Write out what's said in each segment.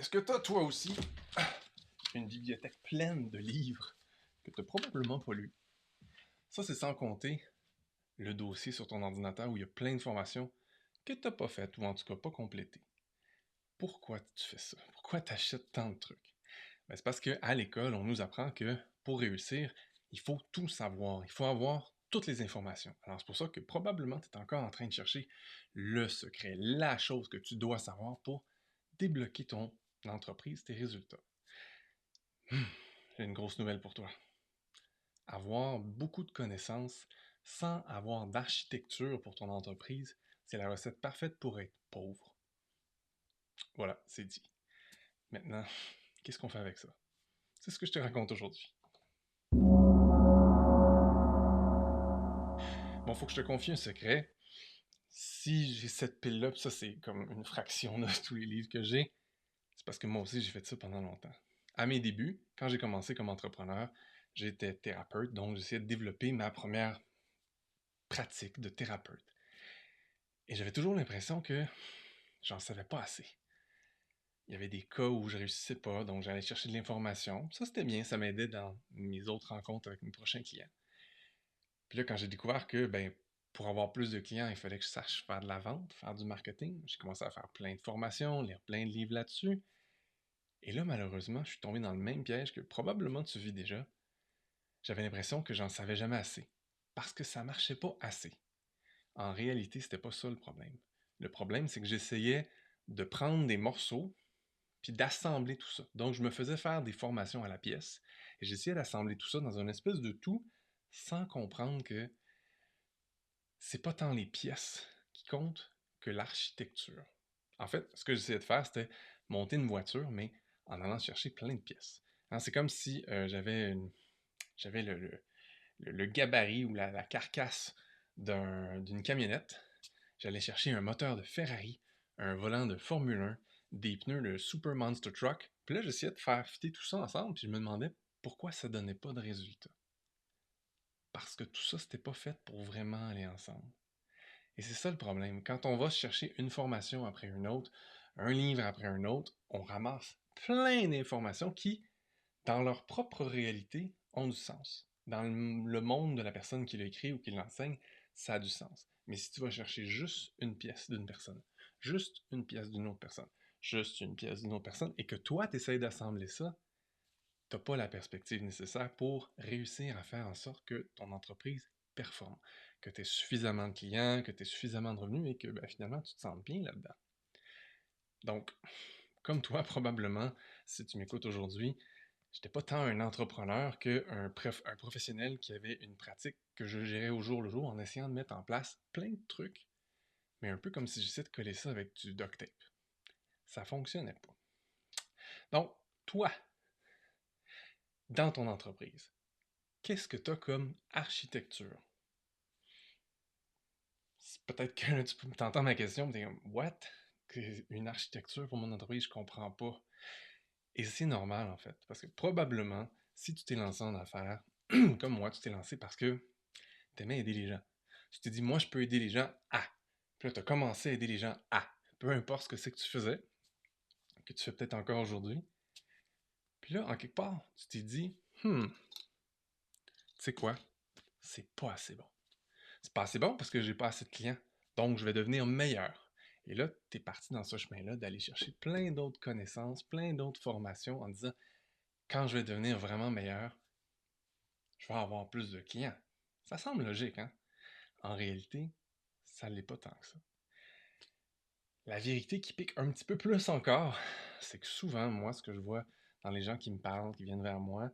Est-ce que t'as, toi aussi, une bibliothèque pleine de livres que t'as probablement pas lus? Ça, c'est sans compter le dossier sur ton ordinateur où il y a plein de formations que t'as pas faites ou en tout cas pas complétées. Pourquoi tu fais ça? Pourquoi t'achètes tant de trucs? Ben, c'est parce qu'à l'école, on nous apprend que pour réussir, il faut tout savoir. Il faut avoir toutes les informations. Alors, c'est pour ça que probablement tu es encore en train de chercher le secret, la chose que tu dois savoir pour débloquer ton entreprise, tes résultats. J'ai une grosse nouvelle pour toi. Avoir beaucoup de connaissances sans avoir d'architecture pour ton entreprise, c'est la recette parfaite pour être pauvre. Voilà, c'est dit. Maintenant, qu'est-ce qu'on fait avec ça? C'est ce que je te raconte aujourd'hui. Bon, faut que je te confie un secret. Si j'ai cette pile-là, ça c'est comme une fraction de tous les livres que j'ai, c'est parce que moi aussi j'ai fait ça pendant longtemps. À mes débuts, quand j'ai commencé comme entrepreneur, j'étais thérapeute, donc j'essayais de développer ma première pratique de thérapeute. Et j'avais toujours l'impression que j'en savais pas assez. Il y avait des cas où je réussissais pas, donc j'allais chercher de l'information. Ça c'était bien, ça m'aidait dans mes autres rencontres avec mes prochains clients. Puis là, quand j'ai découvert que, pour avoir plus de clients, il fallait que je sache faire de la vente, faire du marketing, j'ai commencé à faire plein de formations, lire plein de livres là-dessus. Et là, malheureusement, je suis tombé dans le même piège que probablement tu vis déjà. J'avais l'impression que j'en savais jamais assez. Parce que ça marchait pas assez. En réalité, c'était pas ça le problème. Le problème, c'est que j'essayais de prendre des morceaux puis d'assembler tout ça. Donc, je me faisais faire des formations à la pièce et j'essayais d'assembler tout ça dans une espèce de tout sans comprendre que c'est pas tant les pièces qui comptent que l'architecture. En fait, ce que j'essayais de faire, c'était monter une voiture, mais en allant chercher plein de pièces. Hein, c'est comme si j'avais le gabarit ou la carcasse d'une camionnette. J'allais chercher un moteur de Ferrari, un volant de Formule 1, des pneus de Super Monster Truck. Puis là, j'essayais de faire fitter tout ça ensemble, puis je me demandais pourquoi ça donnait pas de résultat. Parce que tout ça, c'était pas fait pour vraiment aller ensemble. Et c'est ça le problème. Quand on va chercher une formation après une autre, un livre après un autre, on ramasse plein d'informations qui, dans leur propre réalité, ont du sens. Dans le monde de la personne qui l'a écrit ou qui l'enseigne, ça a du sens. Mais si tu vas chercher juste une pièce d'une personne, juste une pièce d'une autre personne, juste une pièce d'une autre personne, et que toi, tu essayes d'assembler ça, tu n'as pas la perspective nécessaire pour réussir à faire en sorte que ton entreprise performe, que tu aies suffisamment de clients, que tu aies suffisamment de revenus et que finalement tu te sens bien là-dedans. Donc, comme toi, probablement, si tu m'écoutes aujourd'hui, j'étais pas tant un entrepreneur qu'un un professionnel qui avait une pratique que je gérais au jour le jour en essayant de mettre en place plein de trucs, mais un peu comme si j'essayais de coller ça avec du duct tape. Ça fonctionnait pas. Donc, toi, dans ton entreprise, qu'est-ce que tu as comme architecture? Peut-être que là, tu t'entends ma question, tu es comme, what? Une architecture pour mon entreprise, je comprends pas. Et c'est normal, en fait, parce que probablement, si tu t'es lancé en affaires, comme moi, tu t'es lancé parce que tu aimais aider les gens. Tu t'es dit, moi, je peux aider les gens à. Puis là, tu as commencé à aider les gens à. Peu importe ce que c'est que tu faisais, que tu fais peut-être encore aujourd'hui. Puis là, en quelque part, tu t'es dit, tu sais quoi? C'est pas assez bon. C'est pas assez bon parce que j'ai pas assez de clients. Donc, je vais devenir meilleur. Et là, tu es parti dans ce chemin-là d'aller chercher plein d'autres connaissances, plein d'autres formations en disant, quand je vais devenir vraiment meilleur, je vais avoir plus de clients. Ça semble logique, hein? En réalité, ça l'est pas tant que ça. La vérité qui pique un petit peu plus encore, c'est que souvent, moi, ce que je vois dans les gens qui me parlent, qui viennent vers moi,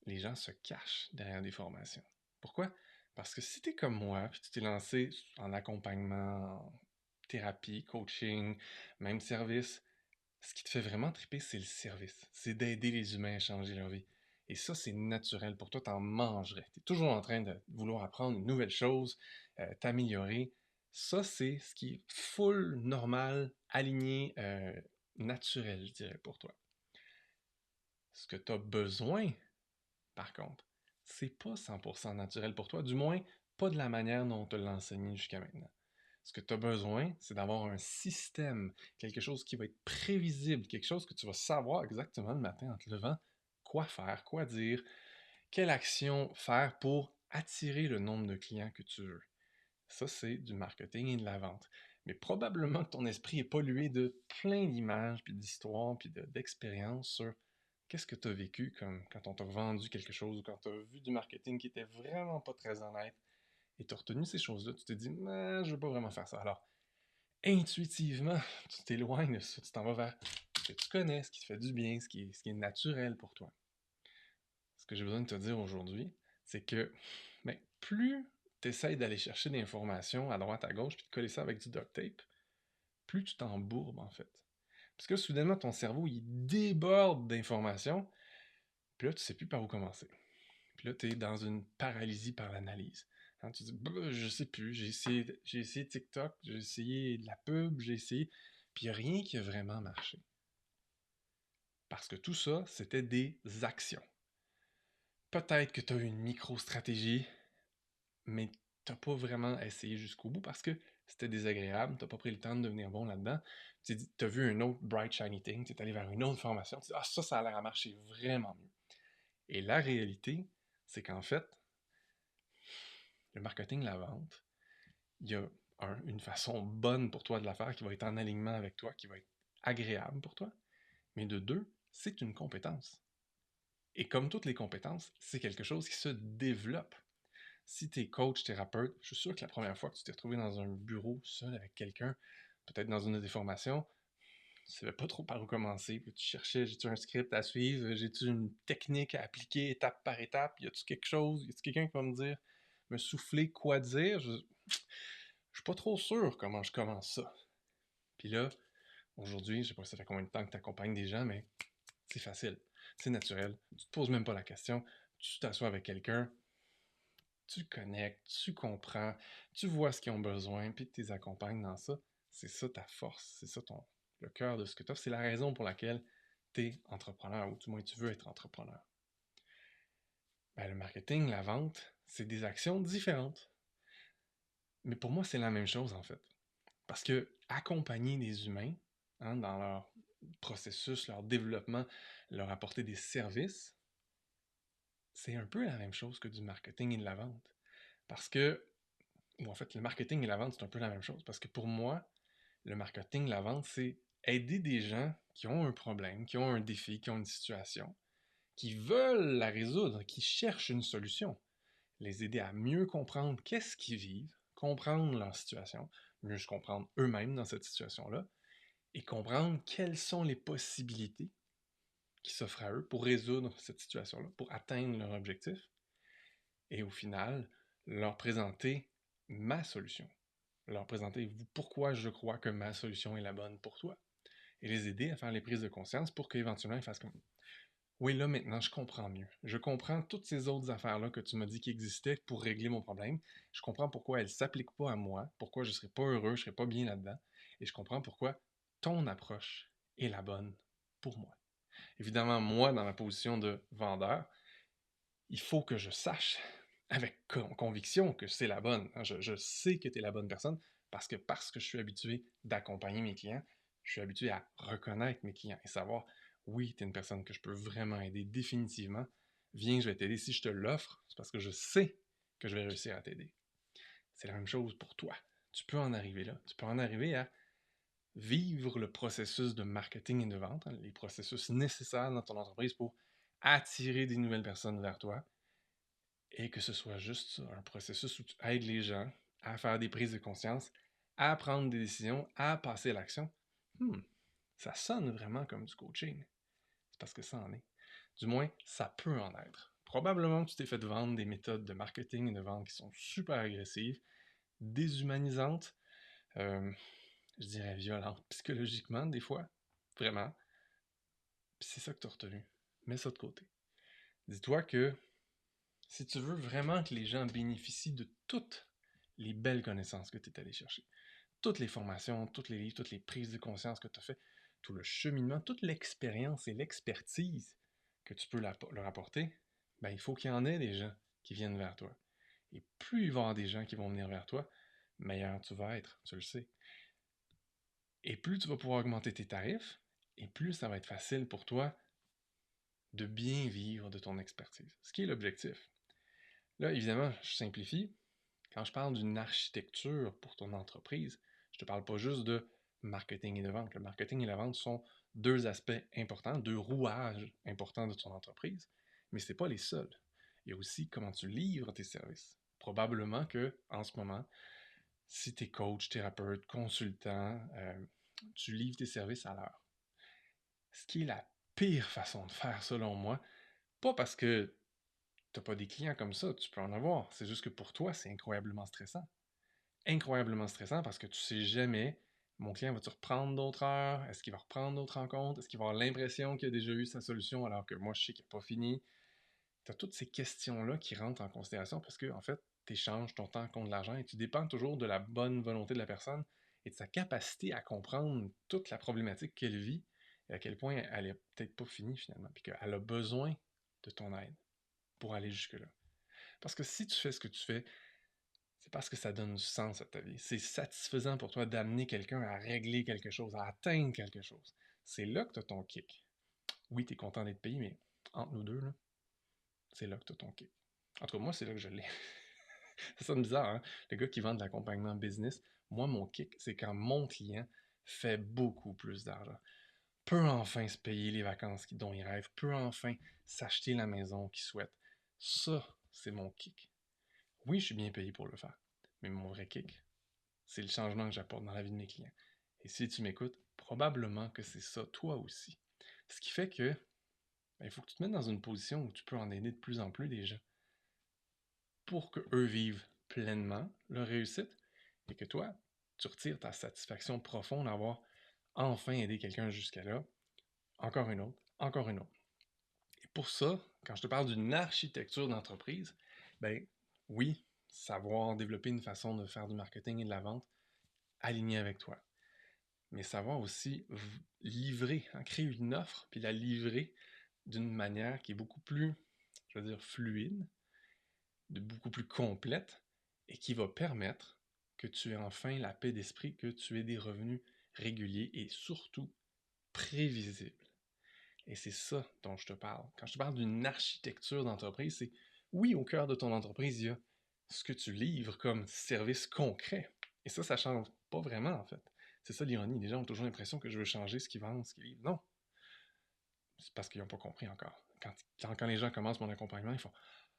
les gens se cachent derrière des formations. Pourquoi? Parce que si tu es comme moi, puis tu t'es lancé en accompagnement, en thérapie, coaching, même service, ce qui te fait vraiment triper, c'est le service. C'est d'aider les humains à changer leur vie. Et ça, c'est naturel. Pour toi, t'en mangerais. Tu es toujours en train de vouloir apprendre une nouvelle chose, t'améliorer. Ça, c'est ce qui est full, normal, aligné, naturel, je dirais, pour toi. Ce que tu as besoin, par contre, c'est pas 100% naturel pour toi, du moins pas de la manière dont on te l'a enseigné jusqu'à maintenant. Ce que tu as besoin, c'est d'avoir un système, quelque chose qui va être prévisible, quelque chose que tu vas savoir exactement le matin en te levant, quoi faire, quoi dire, quelle action faire pour attirer le nombre de clients que tu veux. Ça, c'est du marketing et de la vente. Mais probablement que ton esprit est pollué de plein d'images, puis d'histoires, puis d'expériences sur qu'est-ce que tu as vécu comme quand on t'a vendu quelque chose ou quand tu as vu du marketing qui était vraiment pas très honnête et tu as retenu ces choses-là, tu t'es dit, mais je veux pas vraiment faire ça. Alors, intuitivement, tu t'éloignes de ça, tu t'en vas vers ce que tu connais, ce qui te fait du bien, ce qui est naturel pour toi. Ce que j'ai besoin de te dire aujourd'hui, c'est que ben, plus tu essaies d'aller chercher des informations à droite, à gauche, puis de coller ça avec du duct tape, plus tu t'embourbes en fait. Parce que soudainement, ton cerveau, il déborde d'informations, puis là, tu sais plus par où commencer. Puis là, tu es dans une paralysie par l'analyse. Hein, tu dis, bah, je sais plus, j'ai essayé TikTok, j'ai essayé de la pub, j'ai essayé, puis il n'y a rien qui a vraiment marché. Parce que tout ça, c'était des actions. Peut-être que tu as une micro-stratégie, mais tu n'as pas vraiment essayé jusqu'au bout parce que c'était désagréable, tu n'as pas pris le temps de devenir bon là-dedans. Tu as vu un autre bright shiny thing, tu es allé vers une autre formation, tu dis, ah, ça a l'air à marcher vraiment mieux. Et la réalité, c'est qu'en fait, le marketing, la vente, il y a une façon bonne pour toi de la faire qui va être en alignement avec toi, qui va être agréable pour toi. Mais de deux, c'est une compétence. Et comme toutes les compétences, c'est quelque chose qui se développe. Si tu es coach, thérapeute, je suis sûr que la première fois que tu t'es retrouvé dans un bureau seul avec quelqu'un, peut-être dans une de tes formations, tu ne savais pas trop par où commencer, puis tu cherchais, j'ai-tu un script à suivre, j'ai-tu une technique à appliquer étape par étape, y a-tu quelque chose, y a-tu quelqu'un qui va me dire, me souffler quoi dire, je suis pas trop sûr comment je commence ça. Puis là, aujourd'hui, je sais pas ça fait combien de temps que tu accompagnes des gens, mais c'est facile, c'est naturel, tu te poses même pas la question, tu t'assois avec quelqu'un, tu connectes, tu comprends, tu vois ce qu'ils ont besoin, puis tu les accompagnes dans ça. C'est ça ta force, c'est ça le cœur de ce que tu offres. C'est la raison pour laquelle tu es entrepreneur, ou du moins tu veux être entrepreneur. Ben, le marketing, la vente, c'est des actions différentes. Mais pour moi, c'est la même chose en fait. Parce que accompagner des humains hein, dans leur processus, leur développement, leur apporter des services, c'est un peu la même chose que du marketing et de la vente. Parce que ou en fait, le marketing et la vente, c'est un peu la même chose. Parce que pour moi, le marketing, la vente, c'est aider des gens qui ont un problème, qui ont un défi, qui ont une situation, qui veulent la résoudre, qui cherchent une solution. Les aider à mieux comprendre qu'est-ce qu'ils vivent, comprendre leur situation, mieux se comprendre eux-mêmes dans cette situation-là, et comprendre quelles sont les possibilités qui s'offrent à eux pour résoudre cette situation-là, pour atteindre leur objectif, et au final, leur présenter ma solution. Leur présenter pourquoi je crois que ma solution est la bonne pour toi. Et les aider à faire les prises de conscience pour qu'éventuellement ils fassent comme oui, là maintenant je comprends mieux. Je comprends toutes ces autres affaires-là que tu m'as dit qui existaient pour régler mon problème. Je comprends pourquoi elles ne s'appliquent pas à moi, pourquoi je ne serais pas heureux, je ne serais pas bien là-dedans. Et je comprends pourquoi ton approche est la bonne pour moi. Évidemment, moi, dans ma position de vendeur, il faut que je sache avec conviction que c'est la bonne. Je sais que tu es la bonne personne parce que je suis habitué d'accompagner mes clients, je suis habitué à reconnaître mes clients et savoir, oui, tu es une personne que je peux vraiment aider définitivement. Viens, je vais t'aider. Si je te l'offre, c'est parce que je sais que je vais réussir à t'aider. C'est la même chose pour toi. Tu peux en arriver là. Tu peux en arriver à vivre le processus de marketing et de vente, hein, les processus nécessaires dans ton entreprise pour attirer des nouvelles personnes vers toi, et que ce soit juste un processus où tu aides les gens à faire des prises de conscience, à prendre des décisions, à passer à l'action. Ça sonne vraiment comme du coaching. C'est parce que ça en est. Du moins, ça peut en être. Probablement que tu t'es fait vendre des méthodes de marketing et de vente qui sont super agressives, déshumanisantes, euh, je dirais violentes psychologiquement des fois, vraiment. Puis c'est ça que tu as retenu. Mets ça de côté. Dis-toi que si tu veux vraiment que les gens bénéficient de toutes les belles connaissances que tu es allé chercher, toutes les formations, tous les livres, toutes les prises de conscience que tu as fait, tout le cheminement, toute l'expérience et l'expertise que tu peux leur apporter, ben, il faut qu'il y en ait des gens qui viennent vers toi. Et plus il va y avoir des gens qui vont venir vers toi, meilleur tu vas être, tu le sais. Et plus tu vas pouvoir augmenter tes tarifs, et plus ça va être facile pour toi de bien vivre de ton expertise. Ce qui est l'objectif. Là, évidemment, je simplifie. Quand je parle d'une architecture pour ton entreprise, je ne te parle pas juste de marketing et de vente. Le marketing et la vente sont deux aspects importants, deux rouages importants de ton entreprise, mais ce n'est pas les seuls. Il y a aussi comment tu livres tes services. Probablement que en ce moment, si tu es coach, thérapeute, consultant, tu livres tes services à l'heure. Ce qui est la pire façon de faire selon moi, pas parce que tu n'as pas des clients comme ça, tu peux en avoir, c'est juste que pour toi, c'est incroyablement stressant. Incroyablement stressant parce que tu sais jamais, mon client va-tu reprendre d'autres heures? Est-ce qu'il va reprendre d'autres rencontres? Est-ce qu'il va avoir l'impression qu'il a déjà eu sa solution alors que moi, je sais qu'il n'a pas fini? Tu as toutes ces questions-là qui rentrent en considération parce que, en fait, tu échanges ton temps contre de l'argent et tu dépends toujours de la bonne volonté de la personne et de sa capacité à comprendre toute la problématique qu'elle vit et à quel point elle n'est peut-être pas finie finalement, puis qu'elle a besoin de ton aide pour aller jusque-là. Parce que si tu fais ce que tu fais, c'est parce que ça donne du sens à ta vie. C'est satisfaisant pour toi d'amener quelqu'un à régler quelque chose, à atteindre quelque chose. C'est là que tu as ton kick. Oui, tu es content d'être payé, mais entre nous deux, là, c'est là que tu as ton kick. En tout cas, moi, c'est là que je l'ai. Ça sonne bizarre, hein? Le gars qui vend de l'accompagnement business, moi, mon kick, c'est quand mon client fait beaucoup plus d'argent. Peut enfin se payer les vacances dont il rêve, peut enfin s'acheter la maison qu'il souhaite. Ça, c'est mon kick. Oui, je suis bien payé pour le faire, mais mon vrai kick, c'est le changement que j'apporte dans la vie de mes clients. Et si tu m'écoutes, probablement que c'est ça, toi aussi. Ce qui fait que il faut que tu te mettes dans une position où tu peux en aider de plus en plus des gens pour qu'eux vivent pleinement leur réussite et que toi, tu retires ta satisfaction profonde d'avoir enfin aidé quelqu'un jusqu'à là, encore une autre, encore une autre. Et pour ça, quand je te parle d'une architecture d'entreprise, ben oui, savoir développer une façon de faire du marketing et de la vente alignée avec toi. Mais savoir aussi livrer, hein, créer une offre, puis la livrer d'une manière qui est beaucoup plus, je veux dire, fluide, beaucoup plus complète, et qui va permettre que tu aies enfin la paix d'esprit, que tu aies des revenus réguliers et surtout prévisibles. Et c'est ça dont je te parle. Quand je te parle d'une architecture d'entreprise, c'est oui, au cœur de ton entreprise, il y a ce que tu livres comme service concret. Et ça change pas vraiment, en fait. C'est ça l'ironie. Les gens ont toujours l'impression que je veux changer ce qu'ils vendent, ce qu'ils livrent. Non. C'est parce qu'ils n'ont pas compris encore. Quand les gens commencent mon accompagnement, ils font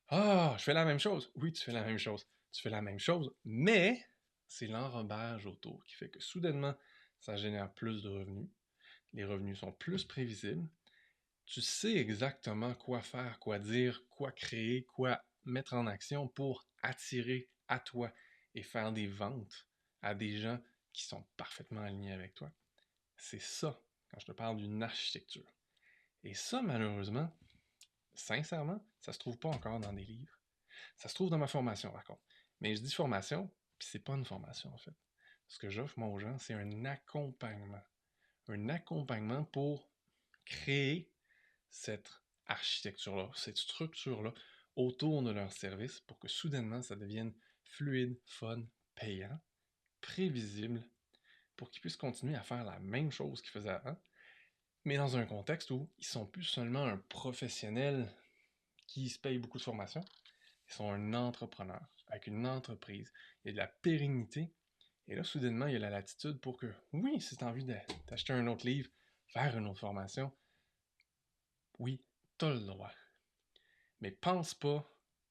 Ah, je fais la même chose. Oui, tu fais la même chose. Tu fais la même chose, mais c'est l'enrobage autour qui fait que soudainement, ça génère plus de revenus. Les revenus sont plus prévisibles. Tu sais exactement quoi faire, quoi dire, quoi créer, quoi mettre en action pour attirer à toi et faire des ventes à des gens qui sont parfaitement alignés avec toi. C'est ça quand je te parle d'une architecture. Et ça, malheureusement, sincèrement, ça se trouve pas encore dans des livres. Ça se trouve dans ma formation, par contre. Mais je dis formation, puis c'est pas une formation, en fait. Ce que j'offre, moi, aux gens, c'est un accompagnement. Un accompagnement pour créer cette architecture-là, cette structure-là autour de leur service pour que soudainement ça devienne fluide, fun, payant, prévisible, pour qu'ils puissent continuer à faire la même chose qu'ils faisaient avant, mais dans un contexte où ils sont plus seulement un professionnel qui se paye beaucoup de formation, ils sont un entrepreneur avec une entreprise. Il y a de la pérennité. Et là, soudainement, il y a la latitude pour que, oui, si tu as envie d'acheter un autre livre, faire une autre formation, oui, tu as le droit. Mais pense pas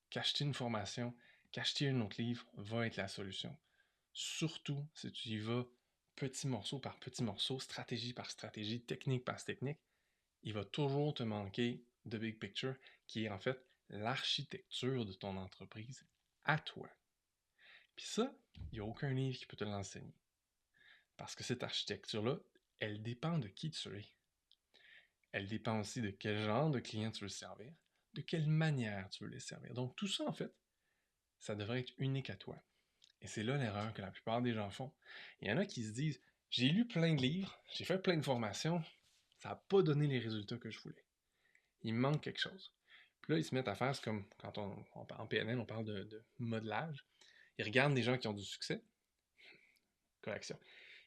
qu'acheter une formation, qu'acheter un autre livre va être la solution. Surtout si tu y vas petit morceau par petit morceau, stratégie par stratégie, technique par technique, il va toujours te manquer de big picture qui est en fait l'architecture de ton entreprise à toi. Puis ça, il n'y a aucun livre qui peut te l'enseigner. Parce que cette architecture-là, elle dépend de qui tu es. Elle dépend aussi de quel genre de client tu veux servir, de quelle manière tu veux les servir. Donc tout ça, en fait, ça devrait être unique à toi. Et c'est là l'erreur que la plupart des gens font. Il y en a qui se disent, j'ai lu plein de livres, j'ai fait plein de formations, ça n'a pas donné les résultats que je voulais. Il me manque quelque chose. Puis là, ils se mettent à faire, c'est comme quand en PNL, on parle de modelage. Ils regardent des gens qui ont du succès, Correction.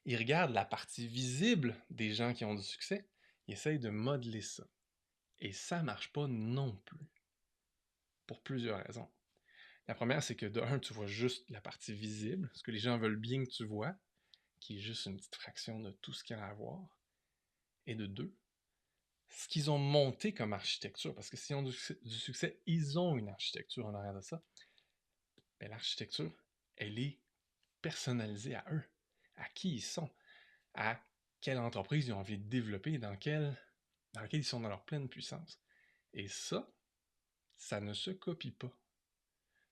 Ils regardent la partie visible des gens qui ont du succès, ils essayent de modeler ça. Et ça marche pas non plus. Pour plusieurs raisons. La première, c'est que de un, tu vois juste la partie visible, ce que les gens veulent bien que tu vois, qui est juste une petite fraction de tout ce qu'il y a à voir. Et de deux, ce qu'ils ont monté comme architecture, parce que s'ils ont du succès, ils ont une architecture en arrière de ça, mais l'architecture, elle est personnalisée à eux, à qui ils sont, à quelle entreprise ils ont envie de développer, dans laquelle ils sont dans leur pleine puissance. Et ça ne se copie pas.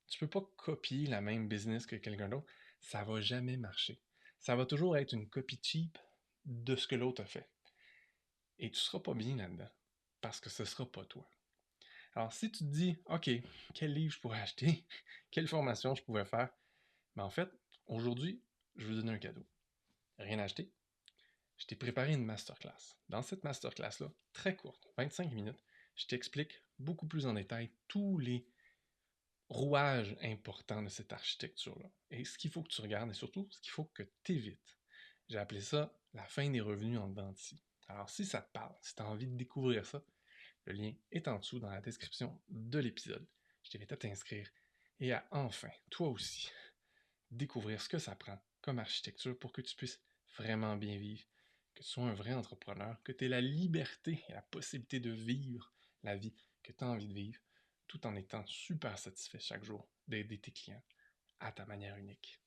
Tu peux pas copier la même business que quelqu'un d'autre, ça va jamais marcher. Ça va toujours être une copie cheap de ce que l'autre a fait. Et tu seras pas bien là-dedans, parce que ce sera pas toi. Alors si tu te dis, OK, quel livre je pourrais acheter, quelle formation je pourrais faire, mais en fait, aujourd'hui, je vais vous donner un cadeau. Rien acheté. Je t'ai préparé une masterclass. Dans cette masterclass-là, très courte, 25 minutes, je t'explique beaucoup plus en détail tous les rouage important de cette architecture-là. Et ce qu'il faut que tu regardes, et surtout, ce qu'il faut que tu évites. J'ai appelé ça la fin des revenus en dedans de scie. Alors, si ça te parle, si tu as envie de découvrir ça, le lien est en dessous dans la description de l'épisode. Je t'invite à t'inscrire et à enfin, toi aussi, découvrir ce que ça prend comme architecture pour que tu puisses vraiment bien vivre, que tu sois un vrai entrepreneur, que tu aies la liberté et la possibilité de vivre la vie que tu as envie de vivre, tout en étant super satisfait chaque jour d'aider tes clients à ta manière unique.